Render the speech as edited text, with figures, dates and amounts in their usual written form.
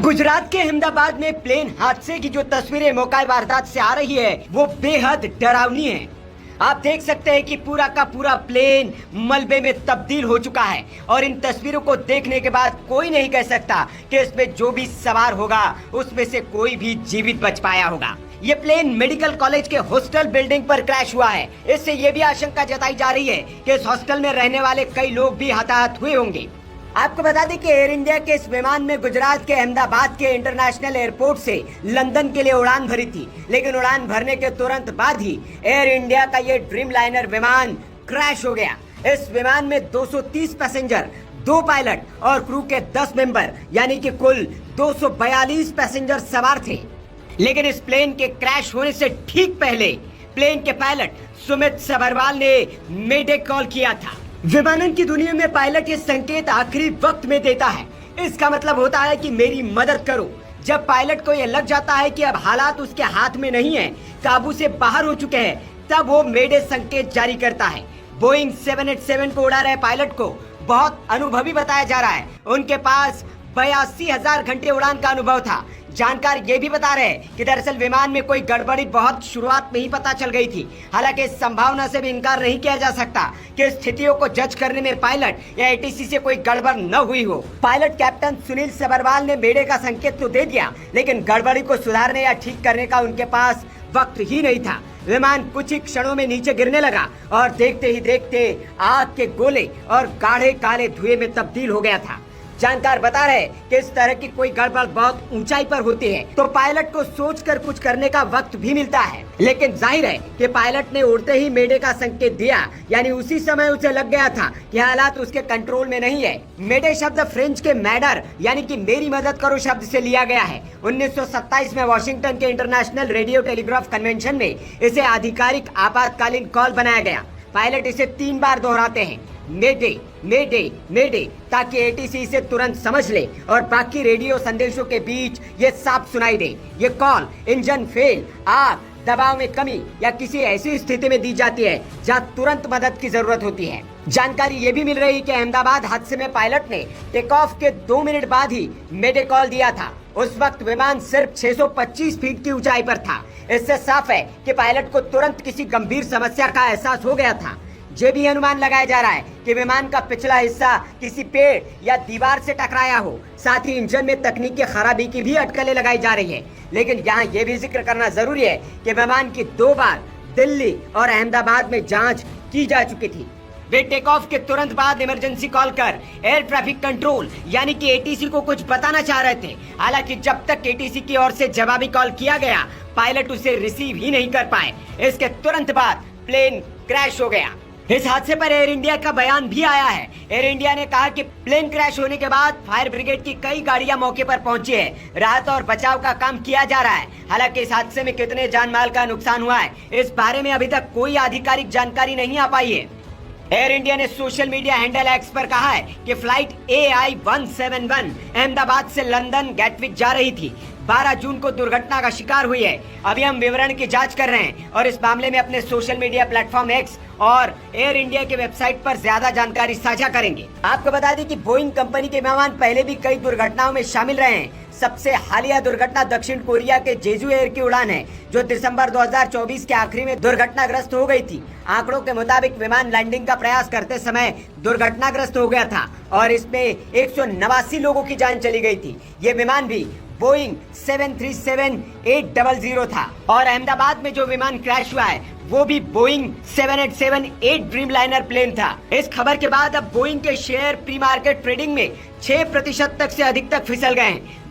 गुजरात के अहमदाबाद में प्लेन हादसे की जो तस्वीरें मौका वारदात से आ रही है वो बेहद डरावनी है। आप देख सकते हैं कि पूरा का पूरा प्लेन मलबे में तब्दील हो चुका है और इन तस्वीरों को देखने के बाद कोई नहीं कह सकता कि इसमें जो भी सवार होगा उसमें से कोई भी जीवित बच पाया होगा। ये प्लेन मेडिकल कॉलेज के हॉस्टल बिल्डिंग पर क्रैश हुआ है। इससे ये भी आशंका जताई जा रही है कि इस हॉस्टल में रहने वाले कई लोग भी हताहत हुए होंगे। आपको बता दें कि एयर इंडिया के इस विमान में गुजरात के अहमदाबाद के इंटरनेशनल एयरपोर्ट से लंदन के लिए उड़ान भरी थी, लेकिन उड़ान भरने के तुरंत बाद ही एयर इंडिया का ये ड्रीम लाइनर विमान क्रैश हो गया। इस विमान में 230 पैसेंजर, 2 पायलट और क्रू के 10 मेंबर यानी कि कुल 242 पैसेंजर सवार थे। लेकिन इस प्लेन के क्रैश होने से ठीक पहले प्लेन के पायलट सुमित सबरवाल ने मेडे कॉल किया था। विमानन की दुनिया में पायलट ये संकेत आखिरी वक्त में देता है। इसका मतलब होता है कि मेरी मदद करो। जब पायलट को यह लग जाता है कि अब हालात उसके हाथ में नहीं है, काबू से बाहर हो चुके हैं, तब वो मेडे संकेत जारी करता है। बोइंग 787 को उड़ा रहे पायलट को बहुत अनुभवी बताया जा रहा है। उनके पास 82,000 घंटे उड़ान का अनुभव था। जानकार ये भी बता रहे हैं कि दरअसल विमान में कोई गड़बड़ी बहुत शुरुआत में ही पता चल गई थी। हालांकि इस संभावना से भी इनकार नहीं किया जा सकता कि स्थितियों को जज करने में पायलट या एटीसी से कोई गड़बड़ न हुई हो। पायलट कैप्टन सुनील सबरवाल ने मेडे का संकेत तो दे दिया, लेकिन गड़बड़ी को सुधारने या ठीक करने का उनके पास वक्त ही नहीं था। विमान कुछ ही क्षणों में नीचे गिरने लगा और देखते ही देखते आग के गोले और गाढ़े काले धुएं में तब्दील हो गया था। जानकार बता रहे कि इस तरह की कोई गड़बड़ बहुत ऊंचाई पर होती है तो पायलट को सोचकर कुछ करने का वक्त भी मिलता है, लेकिन जाहिर है कि पायलट ने उड़ते ही मेडे का संकेत दिया, यानी उसी समय उसे लग गया था कि हालात उसके कंट्रोल में नहीं है। मेडे शब्द फ्रेंच के मैडर यानी कि मेरी मदद करो शब्द से लिया गया है। 1927 में वॉशिंगटन के इंटरनेशनल रेडियो टेलीग्राफ कन्वेंशन में इसे आधिकारिक आपातकालीन कॉल बनाया गया। पायलट इसे 3 बार दोहराते हैं, मेडे मेडे मेडे, ताकि एटीसी इसे तुरंत समझ ले और बाकी रेडियो संदेशों के बीच ये साफ सुनाई दे। ये कॉल इंजन फेल, आग, दबाव में कमी या किसी ऐसी स्थिति में दी जाती है जहां तुरंत मदद की जरूरत होती है। जानकारी ये भी मिल रही है कि अहमदाबाद हादसे में पायलट ने टेक ऑफ के 2 मिनट बाद ही मेडे कॉल दिया था। उस वक्त विमान सिर्फ 625 फीट की ऊंचाई पर था। इससे साफ है कि पायलट को तुरंत किसी गंभीर समस्या का एहसास हो गया था। ये भी अनुमान लगाया जा रहा है कि विमान का पिछला हिस्सा किसी पेड़ या दीवार से टकराया हो। साथ ही इंजन में तकनीकी खराबी की भी अटकलें लगाई जा रही है। लेकिन यहाँ ये भी जिक्र करना जरूरी है कि विमान की 2 बार दिल्ली और अहमदाबाद में जांच की जा चुकी थी। वे टेक ऑफ के तुरंत बाद इमरजेंसी कॉल कर एयर ट्रैफिक कंट्रोल यानी कि एटीसी को कुछ बताना चाह रहे थे। हालांकि जब तक एटीसी की ओर से जवाबी कॉल किया गया, पायलट उसे रिसीव ही नहीं कर पाए। इसके तुरंत बाद प्लेन क्रैश हो गया। इस हादसे पर एयर इंडिया का बयान भी आया है। एयर इंडिया ने कहा कि प्लेन क्रैश होने के बाद फायर ब्रिगेड की कई गाड़ियां मौके पर पहुंची है। राहत और बचाव का काम किया जा रहा है। हालांकि इस हादसे में कितने जान माल का नुकसान हुआ है, इस बारे में अभी तक कोई आधिकारिक जानकारी नहीं आ पाई है। एयर इंडिया ने सोशल मीडिया हैंडल एक्स पर कहा है कि फ्लाइट AI-171 अहमदाबाद से लंदन गैटविक जा रही थी। 12 जून को दुर्घटना का शिकार हुई है। अभी हम विवरण की जांच कर रहे हैं और इस मामले में अपने सोशल मीडिया प्लेटफॉर्म एक्स और एयर इंडिया के वेबसाइट पर ज्यादा जानकारी साझा करेंगे। आपको बता दें कि बोइंग कंपनी के विमान पहले भी कई दुर्घटनाओं में शामिल रहे हैं। सबसे हालिया दुर्घटना दक्षिण कोरिया के जेजू एयर की उड़ान है, जो दिसंबर 2024 के आखिरी में दुर्घटनाग्रस्त हो गई थी। आंकड़ों के मुताबिक विमान लैंडिंग का प्रयास करते समय दुर्घटनाग्रस्त हो गया था और इसमें 189 लोगों की जान चली गई थी। ये विमान भी बोइंग 737-800 था और अहमदाबाद में जो विमान क्रैश हुआ है वो भी बोइंग 787-8 ड्रीम लाइनर प्लेन था। इस खबर के बाद अब बोइंग के शेयर प्री मार्केट ट्रेडिंग में 6% तक से अधिक तक फिसल गए हैं।